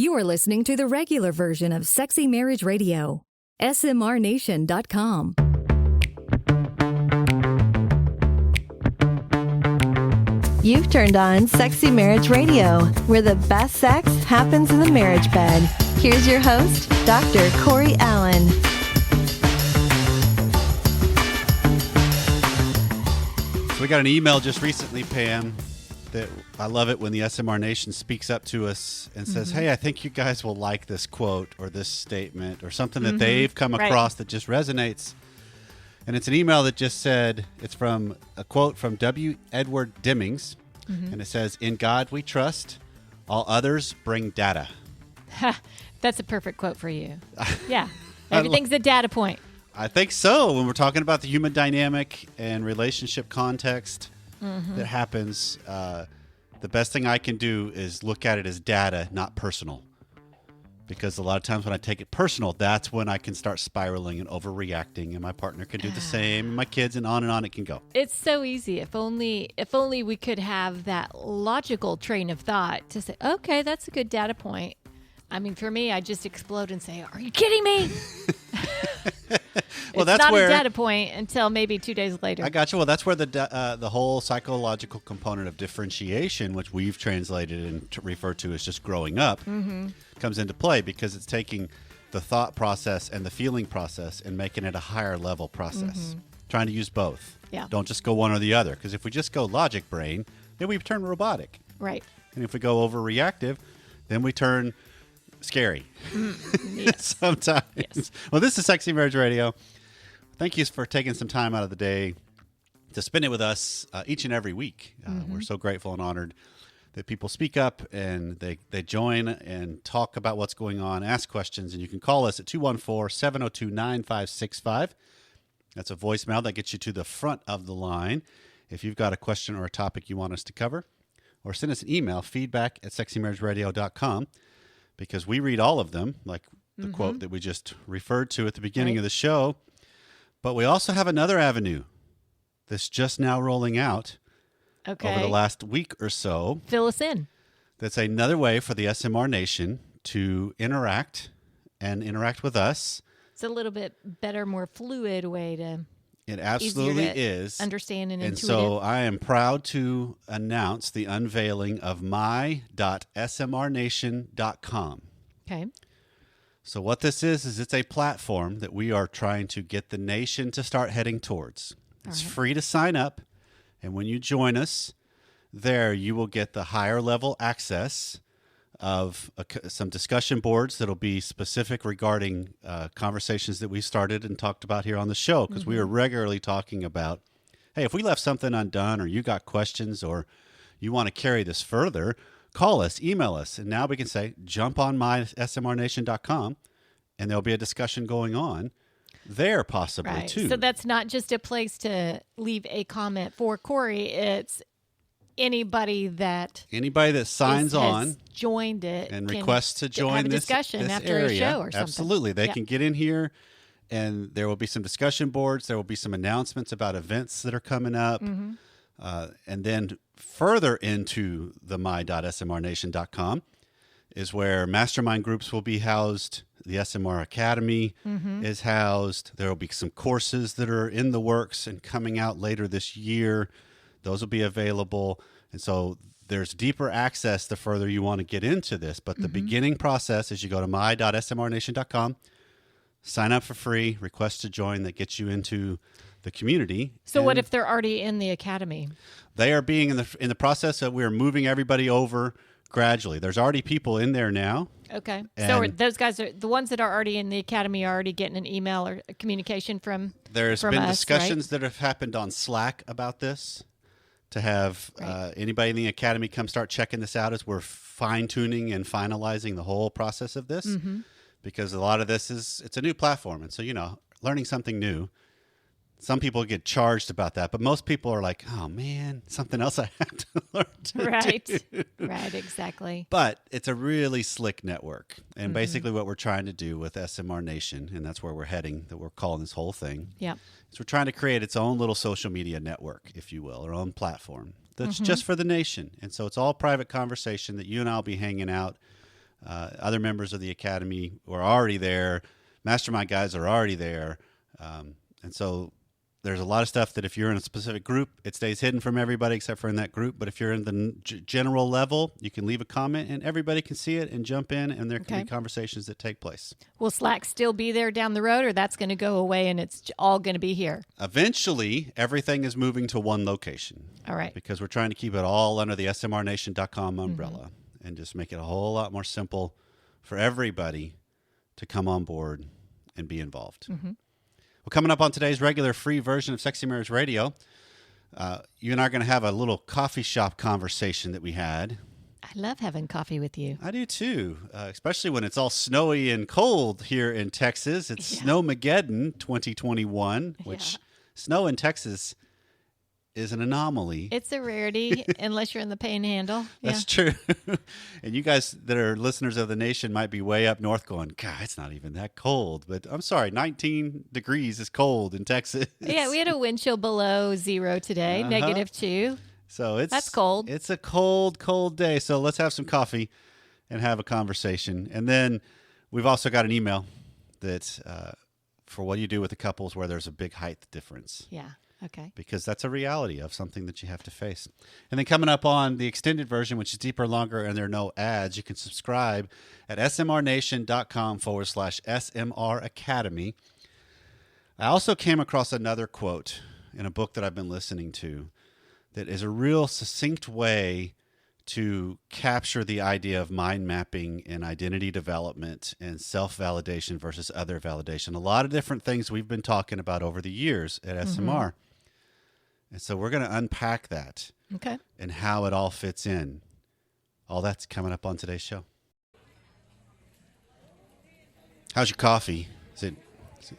You are listening to the regular version of Sexy Marriage Radio. smrnation.com. You've turned on Sexy Marriage Radio, where the best sex happens in the marriage bed. Here's your host, Dr. Corey Allen. So we got an email just recently, Pam, that I love it when the SMR Nation speaks up to us and says, hey, I think you guys will like this quote or this statement or something that they've come across that just resonates. And it's an email that just said, it's from a quote from W. Edward Demings, and it says, in God we trust, all others bring data. That's a perfect quote for you. Yeah, everything's a data point. I think so. When we're talking about the human dynamic and relationship context that happens, the best thing I can do is look at it as data, not personal. Because a lot of times when I take it personal, that's when I can start spiraling and overreacting, and my partner can do the same, and my kids, and on it can go. It's so easy. If only we could have that logical train of thought to say, okay, that's a good data point. I mean, for me, I just explode and say, are you kidding me? Well, it's that's not where, a data point until maybe 2 days later. I got you. Well, that's where the whole psychological component of differentiation, which we've translated and referred to as just growing up, comes into play, because it's taking the thought process and the feeling process and making it a higher level process. Trying to use both. Yeah. Don't just go one or the other, because if we just go logic brain, then we turn robotic. Right. And if we go overreactive, then we turn scary. Yes. Sometimes. Yes. Well, this is Sexy Marriage Radio. Thank you for taking some time out of the day to spend it with us each and every week. We're so grateful and honored that people speak up and they join and talk about what's going on, ask questions, and you can call us at 214-702-9565. That's a voicemail that gets you to the front of the line if you've got a question or a topic you want us to cover. Or send us an email, feedback@sexymarriageradio.com, because we read all of them, like the quote that we just referred to at the beginning of the show. But we also have another avenue that's just now rolling out over the last week or so. Fill us in. That's another way for the SMR Nation to interact with us. It's a little bit better, more fluid way to... It absolutely is. Understand and intuitive. So I am proud to announce the unveiling of my.smrnation.com. Okay. So what this is it's a platform that we are trying to get the nation to start heading towards. It's free to sign up, and when you join us there, you will get the higher level access of some discussion boards that'll be specific regarding conversations that we started and talked about here on the show, because we are regularly talking about, hey, if we left something undone or you got questions or you want to carry this further, call us, email us, and now we can say, jump on smrnation.com, and there'll be a discussion going on there possibly, too. So that's not just a place to leave a comment for Corey. It's anybody that signs on, joined it, and requests to join have a this discussion this after area. a show or something. Absolutely. They can get in here, and there will be some discussion boards. There will be some announcements about events that are coming up. And then further into the my.smrnation.com is where mastermind groups will be housed. The SMR Academy is housed. There will be some courses that are in the works and coming out later this year. Those will be available. And so there's deeper access the further you want to get into this. But the beginning process is you go to my.smrnation.com, sign up for free, request to join. That gets you into the community. So what if they're already in the academy? They are being in the process of, we're moving everybody over gradually. There's already people in there now. Okay. So those guys are the ones that are already in the academy are already getting an email or a communication from There's from been us, discussions right? that have happened on Slack about this, to have anybody in the academy come start checking this out as we're fine-tuning and finalizing the whole process of this. Because a lot of this it's a new platform. And so, learning something new, some people get charged about that, but most people are like, oh man, something else I have to learn to do. Right, exactly. But it's a really slick network. And basically what we're trying to do with SMR Nation, and that's where we're heading, that we're calling this whole thing, is we're trying to create its own little social media network, if you will, our own platform that's just for the nation. And so it's all private conversation that you and I will be hanging out Other members of the academy were already there. Mastermind guys are already there. And so there's a lot of stuff that if you're in a specific group, it stays hidden from everybody except for in that group. But if you're in the general level, you can leave a comment and everybody can see it and jump in, and there can be conversations that take place. Will Slack still be there down the road, or that's going to go away and it's all going to be here? Eventually, everything is moving to one location. All right. Because we're trying to keep it all under the smrnation.com umbrella and just make it a whole lot more simple for everybody to come on board and be involved. Well, coming up on today's regular free version of Sexy Marriage Radio, you and I are going to have a little coffee shop conversation that we had. I love having coffee with you. I do too, especially when it's all snowy and cold here in Texas. It's Snowmageddon 2021, which snow in Texas is an anomaly. It's a rarity unless you're in the Panhandle. That's true. And you guys that are listeners of the nation might be way up north going, God, it's not even that cold. But I'm sorry, 19 degrees is cold in Texas. Yeah, we had a wind chill below zero today, -2. So that's cold. It's a cold, cold day. So let's have some coffee and have a conversation. And then we've also got an email that for what you do with the couples where there's a big height difference. Yeah. Okay. Because that's a reality of something that you have to face. And then coming up on the extended version, which is deeper, longer, and there are no ads, you can subscribe at smrnation.com/SMR Academy. I also came across another quote in a book that I've been listening to that is a real succinct way to capture the idea of mind mapping and identity development and self-validation versus other validation. A lot of different things we've been talking about over the years at SMR. And so we're going to unpack that and how it all fits in. All that's coming up on today's show. How's your coffee?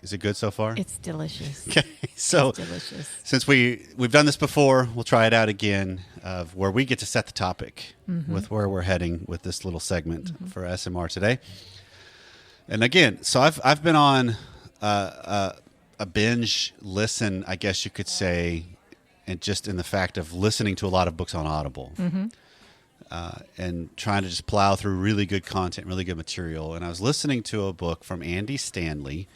Is it good so far? It's delicious. Okay, so it's delicious. Since we've done this before, we'll try it out again of where we get to set the topic with where we're heading with this little segment for SMR today. And again, so I've been on a binge listen, I guess you could say, and just in the fact of listening to a lot of books on Audible and trying to just plow through really good content, really good material. And I was listening to a book from Andy Stanley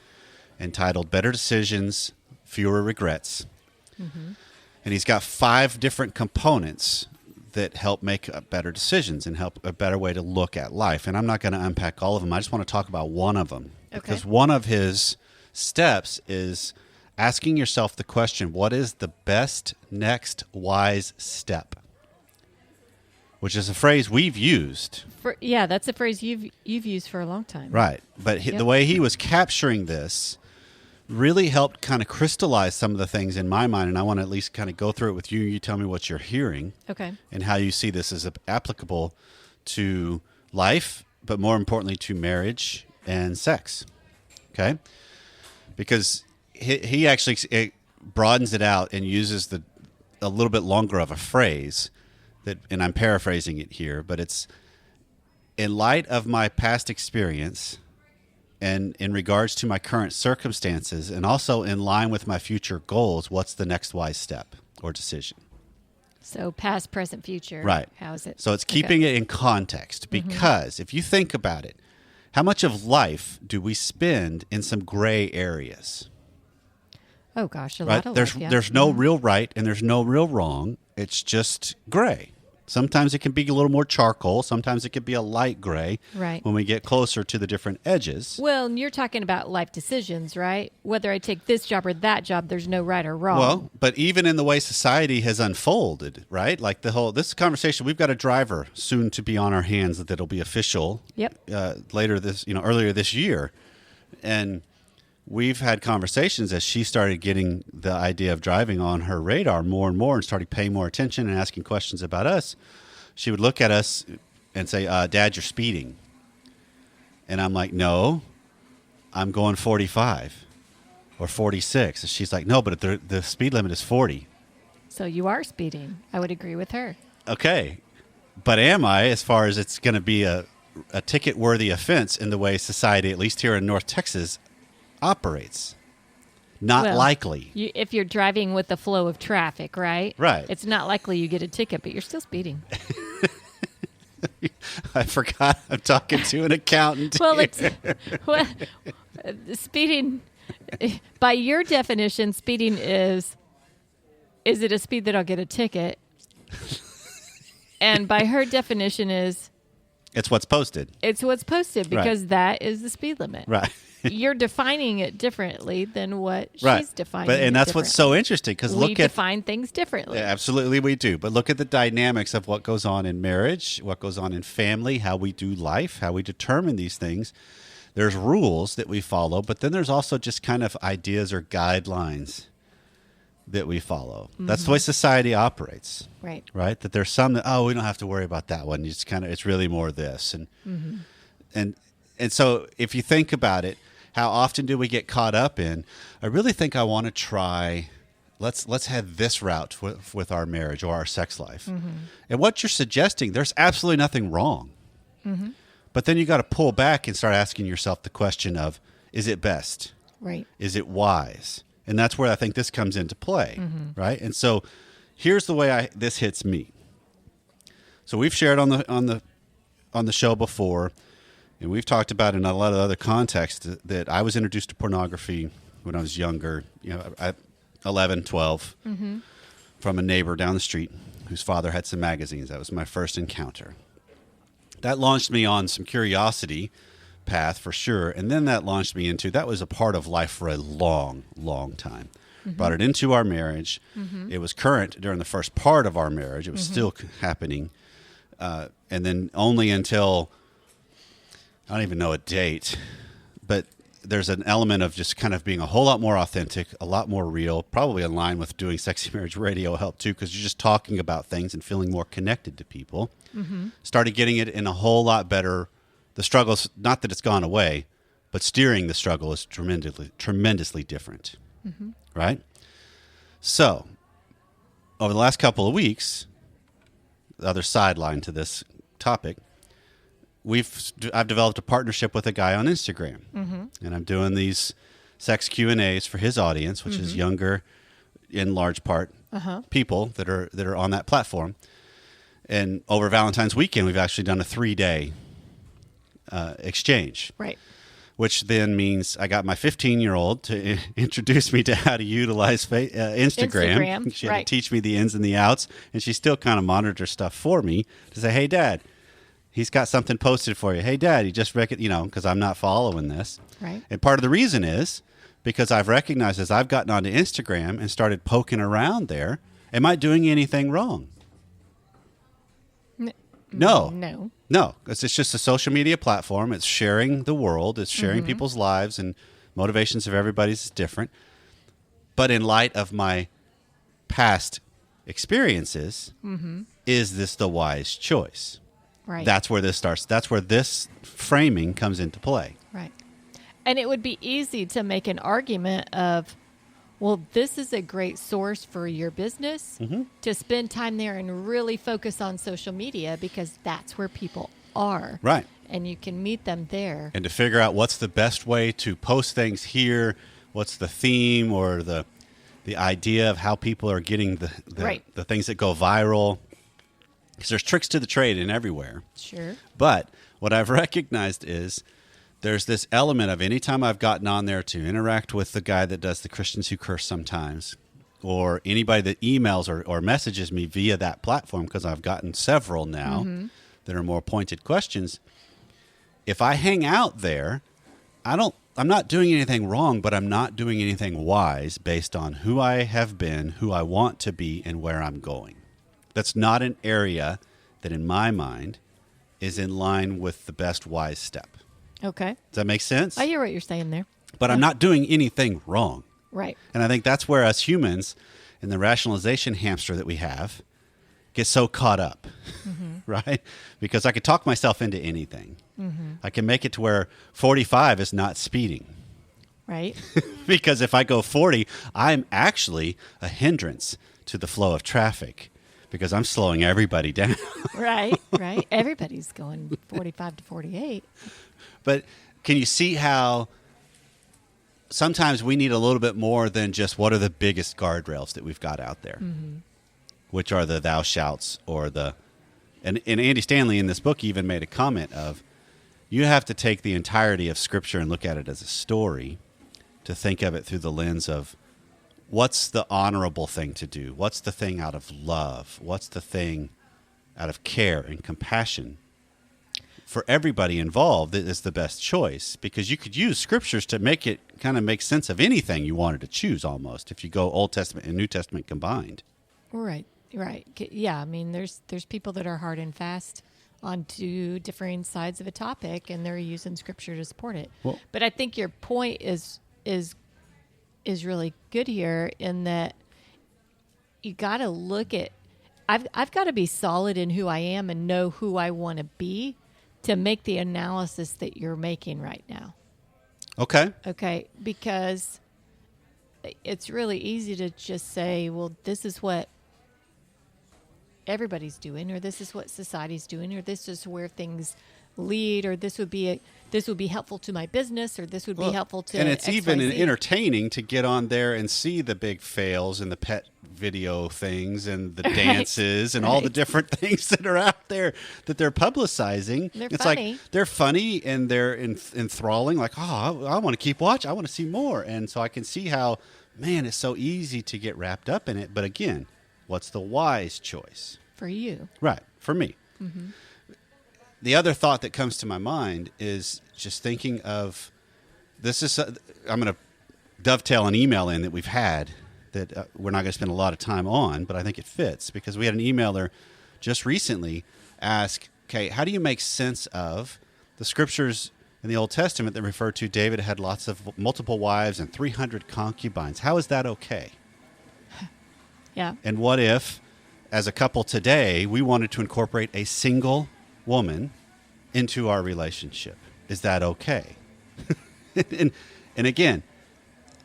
entitled Better Decisions, Fewer Regrets. And he's got 5 different components that help make better decisions and help a better way to look at life. And I'm not going to unpack all of them. I just want to talk about one of them. Because one of his steps is asking yourself the question, what is the best next wise step? Which is a phrase we've used. That's a phrase you've used for a long time. Right. But the way he was capturing this really helped kind of crystallize some of the things in my mind. And I want to at least kind of go through it with you. You tell me what you're hearing. Okay. And how you see this as applicable to life, but more importantly to marriage and sex. Okay? Because he actually broadens it out and uses a little bit longer of a phrase that, and I'm paraphrasing it here, but it's in light of my past experience and in regards to my current circumstances and also in line with my future goals, what's the next wise step or decision? So past, present, future. Right. How is it? So it's keeping it in context because if you think about it, how much of life do we spend in some gray areas? Oh, gosh, a lot of there's life, yeah. There's no real right and there's no real wrong. It's just gray. Sometimes it can be a little more charcoal. Sometimes it could be a light gray when we get closer to the different edges. Well, and you're talking about life decisions, right? Whether I take this job or that job, there's no right or wrong. Well, but even in the way society has unfolded, right? Like this conversation, we've got a driver soon to be on our hands that'll be official earlier this year. And we've had conversations as she started getting the idea of driving on her radar more and more and started paying more attention and asking questions about us. She would look at us and say, Dad, you're speeding. And I'm like, no, I'm going 45 or 46. And she's like, no, but the speed limit is 40. So you are speeding. I would agree with her. Okay. But am I, as far as it's going to be a ticket-worthy offense in the way society, at least here in North Texas, operates? Not likely. If you're driving with the flow of traffic, right? Right. It's not likely you get a ticket, but you're still speeding. I forgot I'm talking to an accountant. Well, here. well, speeding, by your definition, speeding is it a speed that I'll get a ticket? And by her definition It's what's posted. it's what's posted because that is the speed limit. Right. You're defining it differently than what Right. she's defining. And that's differently. what's so interesting because we look at define things differently. Yeah, absolutely, we do. But look at the dynamics of what goes on in marriage, what goes on in family, how we do life, how we determine these things. There's rules that we follow, but then there's also just kind of ideas or guidelines that we follow. That's the way society operates, Right. right? That there's some that, we don't have to worry about that one. It's really more this. And so if you think about it, how often do we get caught up in, I really think I want to try, let's head this route with our marriage or our sex life. And what you're suggesting, there's absolutely nothing wrong. But then you got to pull back and start asking yourself the question of, is it best? Right. Is it wise? And that's where I think this comes into play, right? And so here's the way this hits me. So we've shared on the show before, and we've talked about in a lot of other contexts that I was introduced to pornography when I was younger, at 11, 12, from a neighbor down the street whose father had some magazines. That was my first encounter. That launched me on some curiosity path for sure. And then that launched me into, that was a part of life for a long, long time. Brought it into our marriage. It was current during the first part of our marriage. It was still happening. And then only until, I don't even know a date, but there's an element of just kind of being a whole lot more authentic, a lot more real, probably in line with doing Sexy Marriage Radio helped too, because you're just talking about things and feeling more connected to people. Started getting it in a whole lot better. The struggle's, not that it's gone away, but steering the struggle is tremendously different, right? So over the last couple of weeks, the other sideline to this topic, I've developed a partnership with a guy on Instagram, and I'm doing these sex Q&As for his audience, which is younger, in large part, people that are on that platform. And over Valentine's weekend, we've actually done a 3-day exchange, Right. which then means I got my 15-year-old to introduce me to how to utilize Instagram. She had right. to teach me the ins and the outs, and she still kind of monitors stuff for me to say, "Hey, Dad, he's got something posted for you. Hey, Dad, he just because I'm not following this." Right. And part of the reason is because I've recognized as I've gotten onto Instagram and started poking around there, am I doing anything wrong? No. No, it's just a social media platform. It's sharing the world. It's sharing people's lives, and motivations of everybody's is different. But in light of my past experiences, is this the wise choice? Right. That's where this starts. That's where this framing comes into play. Right. And it would be easy to make an argument of, well, this is a great source for your business to spend time there and really focus on social media because that's where people are. Right. And you can meet them there. And to figure out what's the best way to post things here, what's the theme or the idea of how people are getting the things that go viral. Because there's tricks to the trade in everywhere. Sure. But what I've recognized is there's this element of anytime I've gotten on there to interact with the guy that does the Christians Who Curse Sometimes, or anybody that emails or messages me via that platform, because I've gotten several now that are more pointed questions. If I hang out there, I'm not doing anything wrong, but I'm not doing anything wise based on who I have been, who I want to be, and where I'm going. That's not an area that, in my mind, is in line with the best wise step. Okay. Does that make sense? I hear what you're saying there. But I'm not doing anything wrong. Right. And I think that's where us humans, in the rationalization hamster that we have, get so caught up, right? Because I could talk myself into anything. I can make it to where 45 is not speeding. Right. Because if I go 40, I'm actually a hindrance to the flow of traffic because I'm slowing everybody down. Right. Right. Everybody's going 45 to 48. But can you see how sometimes we need a little bit more than just what are the biggest guardrails that we've got out there, which are the thou shalts or the And Andy Stanley in this book even made a comment of, you have to take the entirety of Scripture and look at it as a story to think of it through the lens of what's the honorable thing to do? What's the thing out of love? What's the thing out of care and compassion? For everybody involved, it is the best choice, because you could use Scriptures to make it kind of make sense of anything you wanted to choose almost, if you go Old Testament and New Testament combined. Right. Yeah, I mean, there's people that are hard and fast on two differing sides of a topic, and they're using Scripture to support it. Well, but I think your point is really good here, in that you got to look at, I've got to be solid in who I am and know who I want to be to make the analysis that you're making right now. Okay. Because it's really easy to just say, well, this is what everybody's doing, or this is what society's doing, or this is where things lead, or this would be helpful to my business, or this would be helpful to and it's XYZ. even entertaining to get on there and see the big fails and the pet video things and the dances and all the different things that are out there that they're publicizing. It's funny. Like they're funny and they're enthralling, like, oh, I want to keep watching, I want to see more. And so I can see how, man, it's so easy to get wrapped up in it. But again, what's the wise choice? For you. Right, for me. Mm-hmm. The other thought that comes to my mind is just thinking of this is I'm going to dovetail an email in that we've had that we're not going to spend a lot of time on, but I think it fits, because we had an emailer just recently ask, okay, how do you make sense of the Scriptures in the Old Testament that refer to David had lots of multiple wives and 300 concubines? How is that okay? Yeah. And what if, as a couple today, we wanted to incorporate a single woman into our relationship? Is that okay? and again,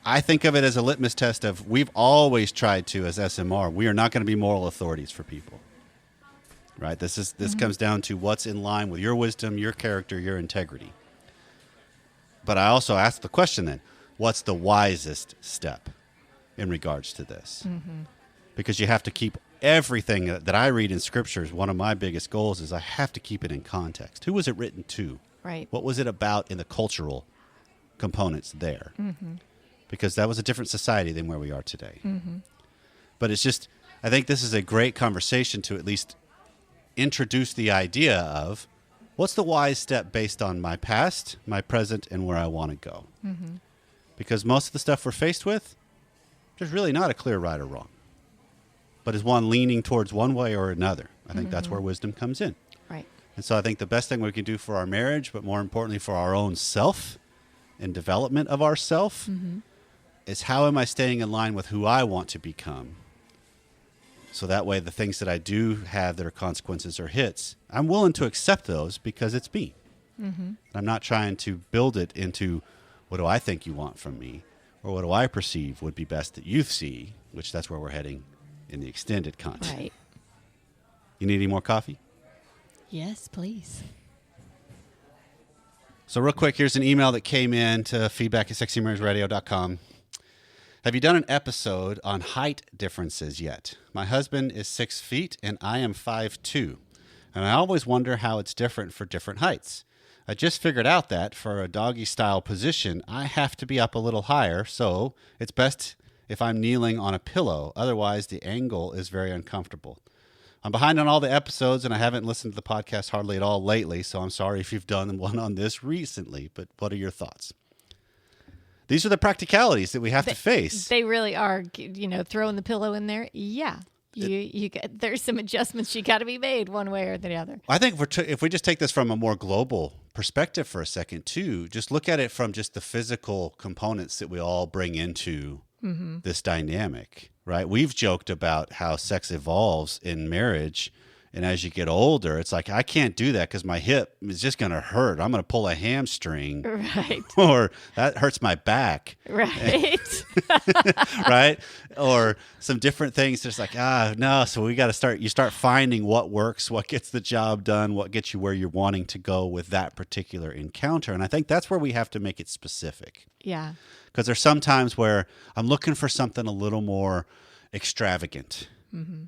I think of it as a litmus test of, we've always tried to, as SMR, we are not going to be moral authorities for people. Right? This comes down to what's in line with your wisdom, your character, your integrity. But I also ask the question then, what's the wisest step in regards to this? Mm-hmm. Because you have to keep everything that I read in Scriptures. One of my biggest goals is I have to keep it in context. Who was it written to? Right. What was it about in the cultural components there? Mm-hmm. Because that was a different society than where we are today. Mm-hmm. But it's just, I think this is a great conversation to at least introduce the idea of what's the wise step based on my past, my present, and where I want to go. Mm-hmm. Because most of the stuff we're faced with, there's really not a clear right or wrong. But is one leaning towards one way or another? I think that's where wisdom comes in. Right. And so I think the best thing we can do for our marriage, but more importantly for our own self and development of ourself, is how am I staying in line with who I want to become? So that way the things that I do have that are consequences or hits, I'm willing to accept those because it's me. Mm-hmm. I'm not trying to build it into, what do I think you want from me? Or what do I perceive would be best that you see, which that's where we're heading in the extended content. Right. You need any more coffee? Yes, please. So real quick, here's an email that came in to feedback@sexymarriageradio.com. Have you done an episode on height differences yet? My husband is 6 feet and I am 5'2", and I always wonder how it's different for different heights. I just figured out that for a doggy style position, I have to be up a little higher, so it's best if I'm kneeling on a pillow. Otherwise, the angle is very uncomfortable. I'm behind on all the episodes, and I haven't listened to the podcast hardly at all lately, so I'm sorry if you've done one on this recently, but what are your thoughts? These are the practicalities that we have to face. They really are, throwing the pillow in there. Yeah. There's some adjustments you got to be made one way or the other. I think if we just take this from a more global perspective for a second, too, just look at it from just the physical components that we all bring into this dynamic, right? We've joked about how sex evolves in marriage, and as you get older, it's like, I can't do that because my hip is just going to hurt. I'm going to pull a hamstring. Right. Or that hurts my back. Right. Right? Or some different things. Just like, no. So we got to you start finding what works, what gets the job done, what gets you where you're wanting to go with that particular encounter. And I think that's where we have to make it specific. Yeah. Because there's some times where I'm looking for something a little more extravagant. Mm-hmm.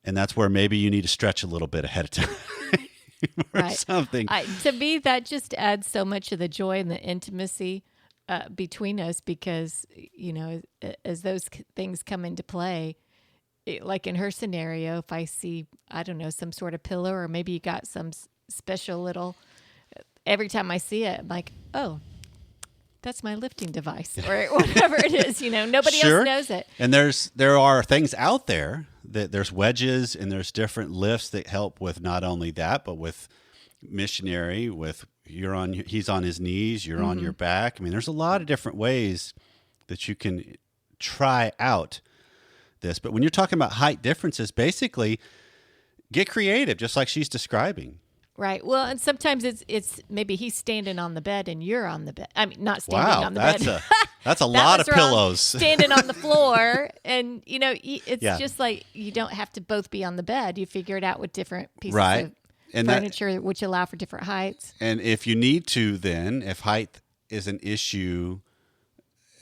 And that's where maybe you need to stretch a little bit ahead of time or Right. something. To me, that just adds so much of the joy and the intimacy between us because, as those things come into play, like in her scenario, if I see, I don't know, some sort of pillow or maybe you got some special little, every time I see it, I'm like, oh, that's my lifting device or whatever it is. Nobody Sure. else knows it. And there are things out there that there's wedges and there's different lifts that help with not only that, but with missionary, with he's on his knees, you're on your back. I mean, there's a lot of different ways that you can try out this. But when you're talking about height differences, basically get creative, just like she's describing. Right. Well, and sometimes it's maybe he's standing on the bed and you're on the bed. I mean, not standing on the bed. That's a That lot was of wrong. pillows. Standing on the floor. And, it's Yeah. just like you don't have to both be on the bed. You figure it out with different pieces Right. of And furniture, which allow for different heights. And if you need to, then if height is an issue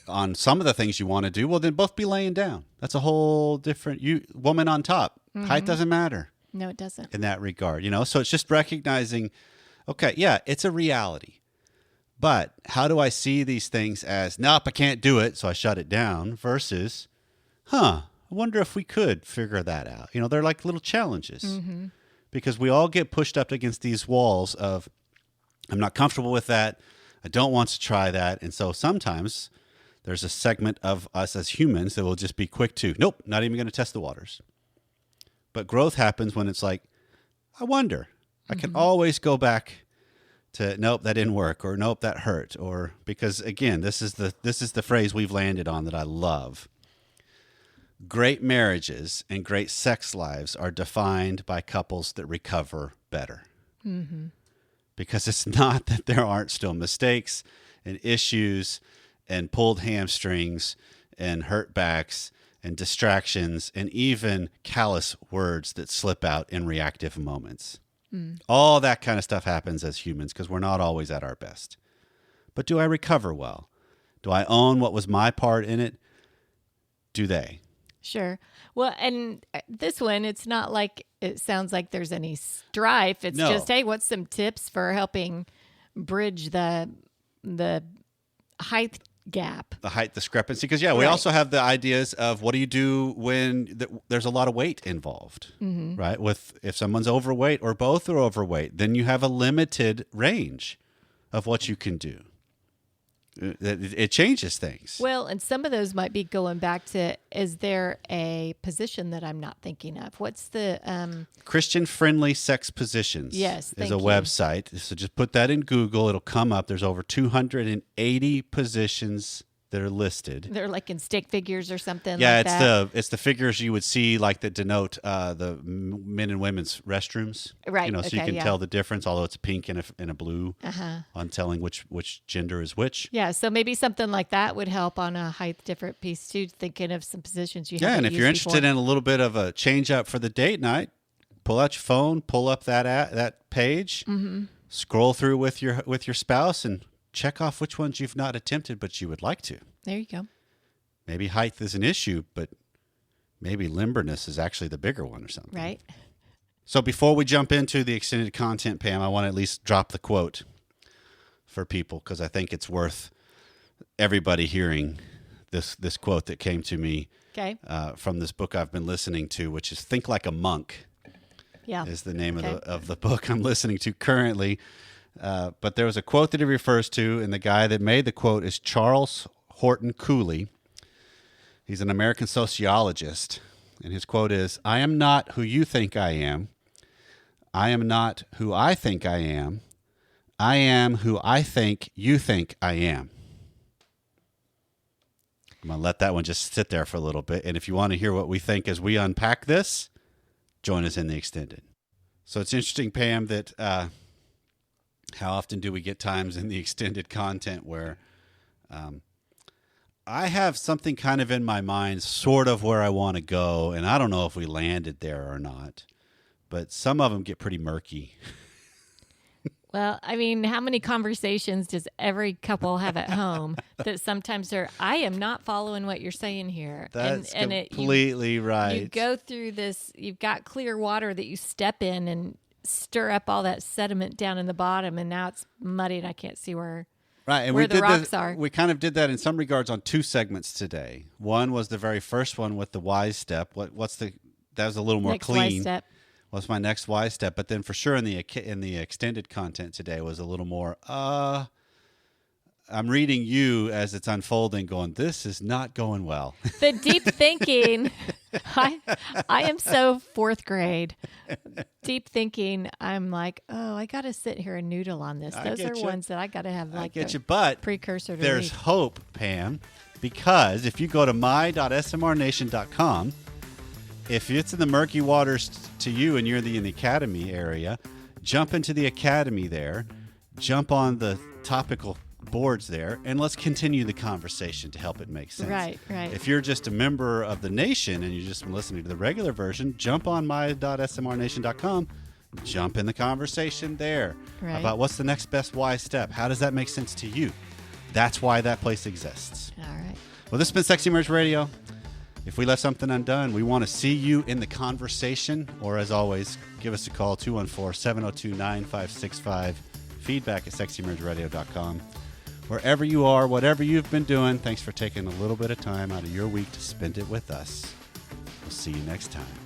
on some of the things you want to do, well, then both be laying down. That's a whole different woman on top. Height doesn't matter No, it doesn't. in that regard, So it's just recognizing, okay, yeah, it's a reality. But how do I see these things as, nope, I can't do it, so I shut it down, versus, I wonder if we could figure that out. They're like little challenges. Because we all get pushed up against these walls of, I'm not comfortable with that. I don't want to try that. And so sometimes there's a segment of us as humans that will just be quick to, nope, not even going to test the waters. But growth happens when it's like, I wonder. I can always go back to, nope, that didn't work, or nope, that hurt. Or because again, this is the phrase we've landed on that I love. Great marriages and great sex lives are defined by couples that recover better. Because it's not that there aren't still mistakes and issues and pulled hamstrings and hurt backs and distractions and even callous words that slip out in reactive moments. All that kind of stuff happens as humans because we're not always at our best. But do I recover well? Do I own what was my part in it? Do they? Sure. Well, and this one, it's not like it sounds like there's any strife. It's No. just, hey, what's some tips for helping bridge the height gap? The height discrepancy. Because, we Right. also have the ideas of what do you do when there's a lot of weight involved, right? If someone's overweight or both are overweight, then you have a limited range of what you can do. It changes things. Well, and some of those might be going back to, is there a position that I'm not thinking of? What's the Christian Friendly Sex Positions Yes, is thank a you. website. So just put that in Google. It'll come up. There's over 280 positions that are listed. they're like in stick figures or something Yeah, like that? it's the figures you would see like that denote the men and women's restrooms. Right, So you okay, can yeah. tell the difference, although it's a pink and a blue Uh-huh. on telling which gender is which. Yeah, so maybe something like that would help on a height different piece too, thinking of some positions you Yeah, haven't and if you're used interested before. in a little bit of a change up for the date night, pull out your phone, pull up that page, scroll through with your spouse, and check off which ones you've not attempted but you would like to. There you go. Maybe height is an issue, but maybe limberness is actually the bigger one or something. Right. So before we jump into the extended content, Pam, I want to at least drop the quote for people because I think it's worth everybody hearing this quote that came to me Okay. from this book I've been listening to, which is Think Like a Monk Yeah. is the name Okay. of the book I'm listening to currently. But there was a quote that he refers to, and the guy that made the quote is Charles Horton Cooley. He's an American sociologist, and his quote is, "I am not who you think I am. I am not who I think I am. I am who I think you think I am." I'm going to let that one just sit there for a little bit. And if you want to hear what we think as we unpack this, join us in the extended. So it's interesting, Pam, that how often do we get times in the extended content where I have something kind of in my mind, sort of where I want to go, and I don't know if we landed there or not, but some of them get pretty murky. Well, I mean, how many conversations does every couple have at home that sometimes I am not following what you're saying here. That's completely right. You go through this, you've got clear water that you step in and stir up all that sediment down in the bottom, and now it's muddy and I can't see where and the rocks are. We kind of did that in some regards on 2 segments today. One was the very first one with the wise step. That was a little more Next clean. wise step. What's my next wise step? But then for sure in the extended content today was a little more, I'm reading you as it's unfolding going, this is not going well. The deep thinking, I am so 4th grade. Deep thinking, I'm like, I got to sit here and noodle on this. Those are ones that I got to have like but precursor to there's read. hope, Pam, because if you go to my.smrnation.com, if it's in the murky waters to you and you're in the academy area, jump into the academy there, jump on the topical boards there, and let's continue the conversation to help it make sense. Right. If you're just a member of the nation and you're just listening to the regular version, jump on my.smrnation.com, jump in the conversation there about what's the next best wise step. How does that make sense to you? That's why that place exists. All right. Well, this has been Sexy Marriage Radio. If we left something undone, we want to see you in the conversation, or as always, give us a call, 214-702-9565, feedback@sexymarriageradio.com. Wherever you are, whatever you've been doing, thanks for taking a little bit of time out of your week to spend it with us. We'll see you next time.